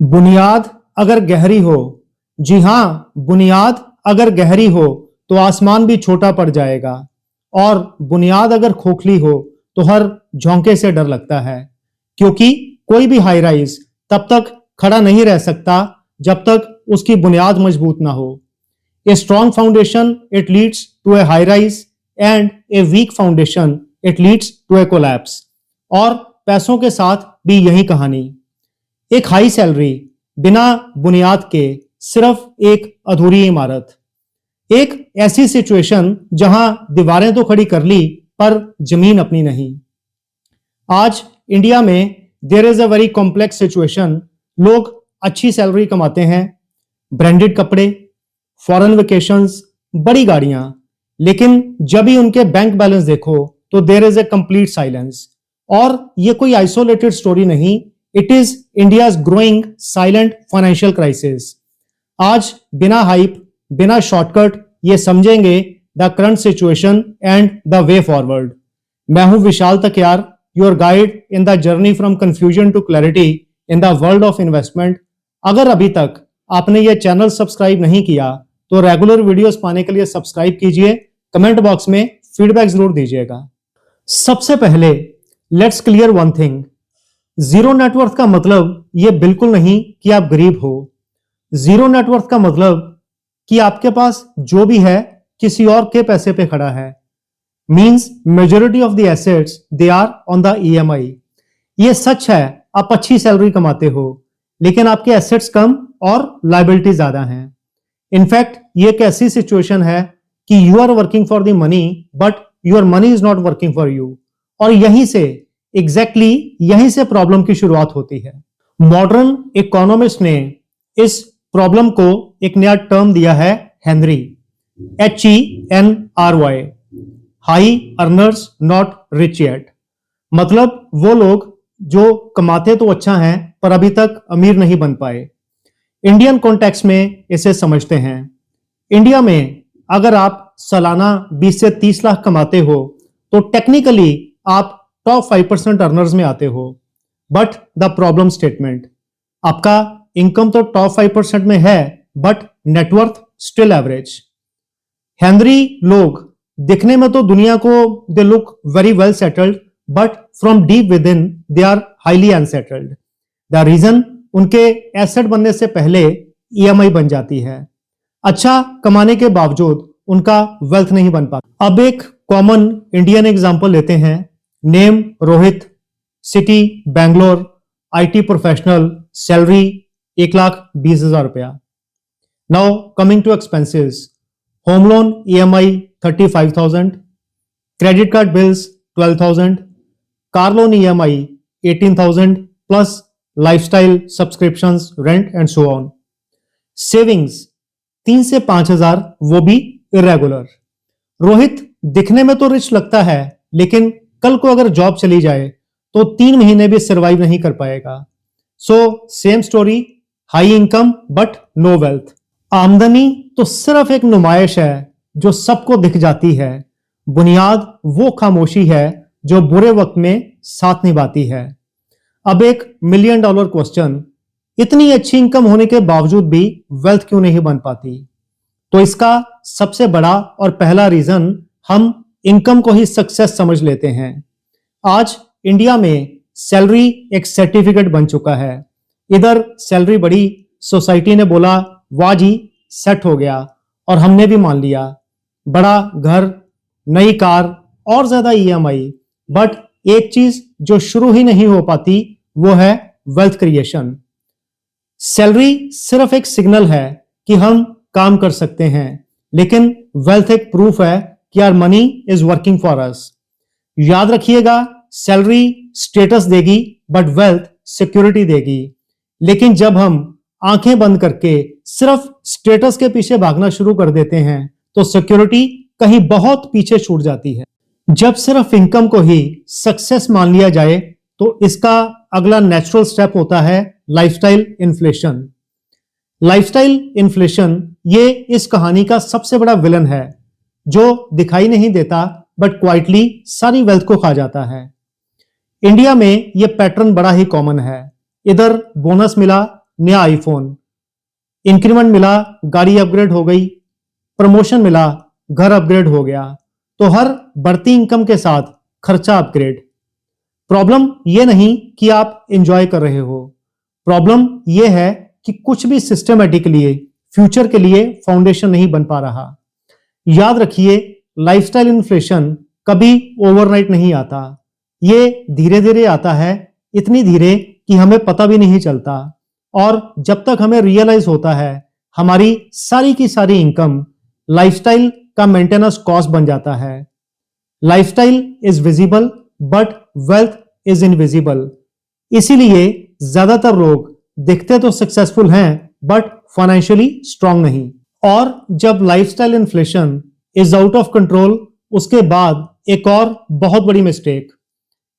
बुनियाद अगर गहरी हो, जी हाँ, बुनियाद अगर गहरी हो तो आसमान भी छोटा पड़ जाएगा और बुनियाद अगर खोखली हो तो हर झोंके से डर लगता है, क्योंकि कोई भी हाई राइज तब तक खड़ा नहीं रह सकता जब तक उसकी बुनियाद मजबूत ना हो। A strong foundation it leads to a high rise and a weak foundation it leads to a collapse. और पैसों के साथ भी यही कहानी। एक हाई सैलरी बिना बुनियाद के सिर्फ एक अधूरी इमारत। एक ऐसी सिचुएशन जहां दीवारें तो खड़ी कर ली पर जमीन अपनी नहीं। आज इंडिया में there is a very complex situation. लोग अच्छी सैलरी कमाते हैं, ब्रांडेड कपड़े, फॉरेन वेकेशंस, बड़ी गाड़ियां, लेकिन जब ही उनके बैंक बैलेंस देखो तो there is a complete silence. और ये कोई आइसोलेटेड स्टोरी नहीं, it is India's growing silent financial crisis. आज बिना हाइप, बिना शॉर्टकट ये समझेंगे the current situation and the way forward. मैं हूं Vishal Takiyar, your guide in the journey from confusion to clarity in the world of investment. अगर अभी तक आपने ये चैनल सब्सक्राइब नहीं किया तो रेगुलर वीडियोस पाने के लिए सब्सक्राइब कीजिए। कमेंट बॉक्स में फीडबैक जरूर दीजिएगा। सबसे पहले let's clear one thing, zero net worth का मतलब यह बिल्कुल नहीं कि आप गरीब हो। जीरो नेटवर्थ का मतलब कि आपके पास जो भी है किसी और के पैसे पे खड़ा है। Means majority of the assets they are on the EMI. ये सच है, आप अच्छी सैलरी कमाते हो लेकिन आपके एसेट्स कम और लायबिलिटी ज्यादा हैं। इनफैक्ट ये एक ऐसी सिचुएशन है कि you are working for the money but your money is not working for you. और यहीं से यहीं से प्रॉब्लम की शुरुआत होती है। मॉडर्न इकोनॉमिस्ट ने इस प्रॉब्लम को एक नया टर्म दिया है, Henry, HENRY, high earners not rich yet. मतलब वो लोग जो कमाते तो अच्छा हैं पर अभी तक अमीर नहीं बन पाए। इंडियन कॉन्टेक्स्ट में इसे समझते हैं। इंडिया में अगर आप सालाना 20 से 30 लाख कमाते हो तो टेक्निकली आप टॉप 5% अर्नर्स में आते हो। बट द प्रॉब्लम स्टेटमेंट, आपका इनकम तो टॉप 5% में है but net worth still average. Henry लोग दिखने में तो दुनिया को they look very well settled but from deep with in they are highly unsettled. The reason, उनके एसेट बनने से पहले ईएमआई बन जाती है। अच्छा कमाने के बावजूद उनका वेल्थ नहीं बन पाता। अब एक कॉमन इंडियन एग्जांपल लेते हैं। Name Rohit, city Bangalore, IT professional, salary 1,20,000 रुपया। Now coming to expenses, home loan EMI 35,000, credit card bills 12,000, car loan EMI 18,000 plus lifestyle subscriptions, rent and so on. Savings 3 से 5,000, वो भी इरेगुलर। रोहित दिखने में तो रिच लगता है लेकिन कल को अगर जॉब चली जाए तो 3 महीने भी सरवाइव नहीं कर पाएगा। So same story, high income but no wealth. आमदनी तो सिर्फ एक नुमाइश है जो सबको दिख जाती है। बुनियाद वो खामोशी है जो बुरे वक्त में साथ निभाती है। अब एक $1 मिलियन क्वेश्चन, इतनी अच्छी इनकम होने के बावजूद भी वेल्थ क्यों नहीं बन पाती? तो इसका सबसे बड़ा और पहला रीजन, हम इनकम को ही सक्सेस समझ लेते हैं। आज इंडिया में सैलरी एक सर्टिफिकेट बन चुका है। इधर सैलरी बढ़ी, सोसाइटी ने बोला वाह जी सेट हो गया, और हमने भी मान लिया। बड़ा घर, नई कार और ज्यादा ईएमआई। बट एक चीज जो शुरू ही नहीं हो पाती वो है वेल्थ क्रिएशन। सैलरी सिर्फ एक सिग्नल है कि हम काम कर सकते हैं, लेकिन वेल्थ एक प्रूफ है कि our money is working for us. याद रखिएगा, सैलरी स्टेटस देगी बट वेल्थ सिक्योरिटी देगी। लेकिन जब हम आंखें बंद करके सिर्फ स्टेटस के पीछे भागना शुरू कर देते हैं तो सिक्योरिटी कहीं बहुत पीछे छूट जाती है। जब सिर्फ इनकम को ही सक्सेस मान लिया जाए तो इसका अगला नेचुरल स्टेप होता है लाइफस्टाइल इन्फ्लेशन। लाइफस्टाइल इन्फ्लेशन ये इस कहानी का सबसे बड़ा विलन है, जो दिखाई नहीं देता बट क्वाइटली सारी वेल्थ को खा जाता है। इंडिया में यह पैटर्न बड़ा ही कॉमन है। इधर बोनस मिला नया आईफोन, इंक्रीमेंट मिला, गाड़ी अपग्रेड हो गई, प्रमोशन मिला, घर अपग्रेड हो गया। तो हर बढ़ती इनकम के साथ खर्चा अपग्रेड। प्रॉब्लम यह नहीं कि आप एंजॉय कर रहे हो, प्रॉब्लम यह है कि कुछ भी सिस्टमेटिकली फ्यूचर के लिए फाउंडेशन नहीं बन पा रहा। याद रखिए, लाइफस्टाइल इन्फ्लेशन कभी ओवरनाइट नहीं आता, ये धीरे धीरे आता है, इतनी धीरे कि हमें पता भी नहीं चलता। और जब तक हमें रियलाइज होता है, हमारी सारी की सारी इनकम लाइफस्टाइल का मेंटेनेंस कॉस्ट बन जाता है। Lifestyle is visible but wealth is invisible. इसीलिए ज्यादातर लोग दिखते तो सक्सेसफुल हैं बट फाइनेंशियली स्ट्रांग नहीं। और जब lifestyle inflation is out of control, उसके बाद एक और बहुत बड़ी मिस्टेक,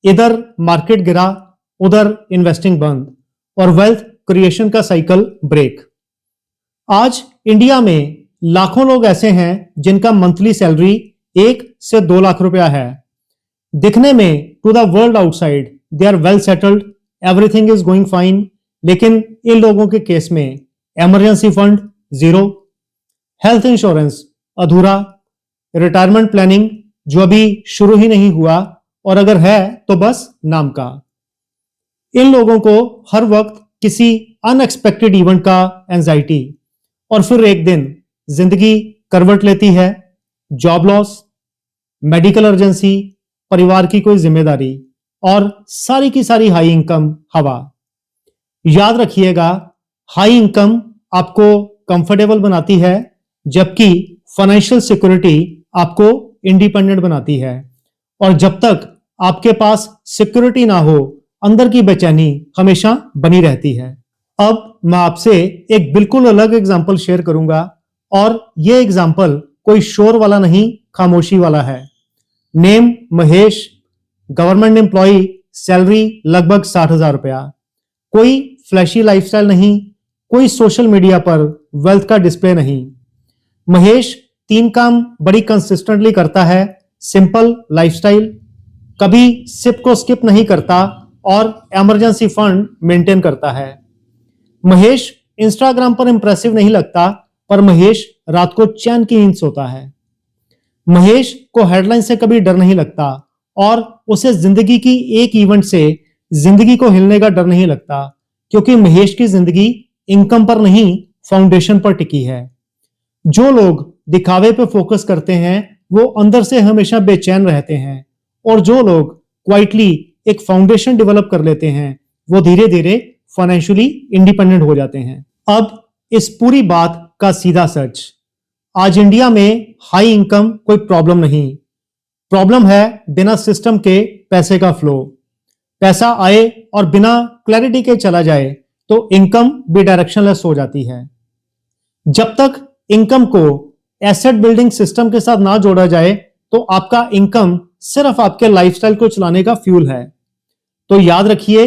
इधर मार्केट गिरा, उधर इन्वेस्टिंग बंद और वेल्थ क्रिएशन का साइकिल ब्रेक। आज इंडिया में लाखों लोग ऐसे हैं जिनका मंथली सैलरी 1 से 2 लाख रुपया है। दिखने में to the world outside they are well settled, everything is going fine, लेकिन इन लोगों के केस में emergency fund zero, health insurance अधूरा, रिटायरमेंट प्लानिंग जो अभी शुरू ही नहीं हुआ, और अगर है तो बस नाम का। इन लोगों को हर वक्त किसी अनएक्सपेक्टेड इवेंट का एंजाइटी, और फिर एक दिन जिंदगी करवट लेती है, जॉब लॉस, मेडिकल अर्जेंसी, परिवार की कोई जिम्मेदारी, और सारी की सारी हाई इनकम हवा। याद रखिएगा, हाई इनकम आपको कंफर्टेबल बनाती है, जबकि फाइनेंशियल सिक्योरिटी आपको इंडिपेंडेंट बनाती है। और जब तक आपके पास सिक्योरिटी ना हो, अंदर की बेचैनी हमेशा बनी रहती है। अब मैं आपसे एक बिल्कुल अलग एग्जांपल शेयर करूंगा, और यह एग्जांपल कोई शोर वाला नहीं, खामोशी वाला है। Name Mahesh, government employ, salary लगभग 60,000 रुपया। कोई फ्लैशी लाइफस्टाइल नहीं, कोई सोशल मीडिया पर वेल्थ का डिस्प्ले नहीं। महेश 3 काम बड़ी कंसिस्टेंटली करता है, सिंपल लाइफस्टाइल, कभी सिप को स्किप नहीं करता, और इमरजेंसी फंड मेंटेन करता है। महेश इंस्टाग्राम पर इंप्रेसिव नहीं लगता, पर महेश रात को चैन की नींद सोता है। महेश को हेडलाइन से कभी डर नहीं लगता, और उसे जिंदगी की एक इवेंट से जिंदगी को हिलने का डर नहीं लगता, क्योंकि महेश की जिंदगी इनकम पर नहीं, फाउंडेशन पर टिकी है। जो लोग दिखावे पे फोकस करते हैं, वो अंदर से हमेशा बेचैन रहते हैं, और जो लोग क्वाइटली एक फाउंडेशन डेवलप कर लेते हैं, वो धीरे धीरे फाइनेंशियली इंडिपेंडेंट हो जाते हैं। अब इस पूरी बात का सीधा सच, आज इंडिया में हाई इनकम कोई प्रॉब्लम नहीं, प्रॉब्लम है बिना सिस्टम के पैसे का फ्लो। पैसा आए और बिना क्लैरिटी के चला जाए तो इनकम भी डायरेक्शनलेस हो जाती है। जब तक इनकम को एसेट बिल्डिंग सिस्टम के साथ ना जोड़ा जाए, तो आपका इनकम सिर्फ आपके लाइफस्टाइल को चलाने का फ्यूल है। तो याद रखिए,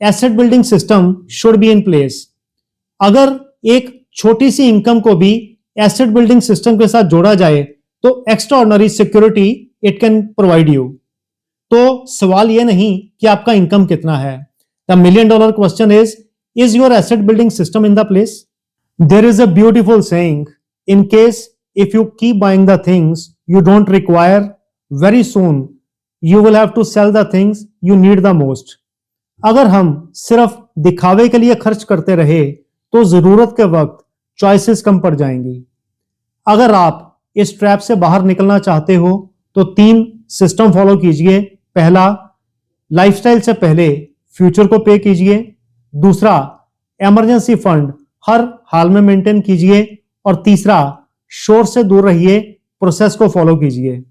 asset building system should be in place. अगर एक छोटी सी इनकम को भी एसेट बिल्डिंग सिस्टम के साथ जोड़ा जाए, तो extraordinary security it can provide you. तो सवाल यह नहीं कि आपका इनकम कितना है, the $1 million question is your asset building system in the place? There is a beautiful saying, in case if you keep buying the things you don't require, very soon you will have to sell the things you need the most. अगर हम सिर्फ दिखावे के लिए खर्च करते रहे, तो जरूरत के वक्त चॉइसेस कम पड़ जाएंगी। अगर आप इस ट्रैप से बाहर निकलना चाहते हो, तो 3 सिस्टम फॉलो कीजिए। पहला, लाइफस्टाइल से पहले फ्यूचर को पे कीजिए। दूसरा, इमरजेंसी फंड हर हाल में मेंटेन कीजिए। और तीसरा, शोर से दूर रहिए, प्रोसेस को फॉलो कीजिए।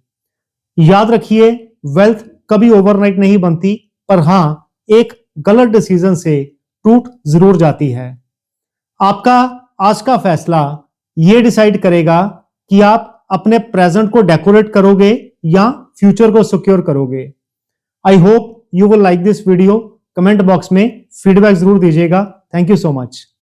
याद रखिए, वेल्थ कभी ओवरनाइट नहीं बनती, पर हां, एक गलत डिसीजन से टूट जरूर जाती है। आपका आज का फैसला यह डिसाइड करेगा कि आप अपने प्रेजेंट को डेकोरेट करोगे या फ्यूचर को सिक्योर करोगे। I hope you will like this video. Comment box में फीडबैक जरूर दीजिएगा। Thank you so much.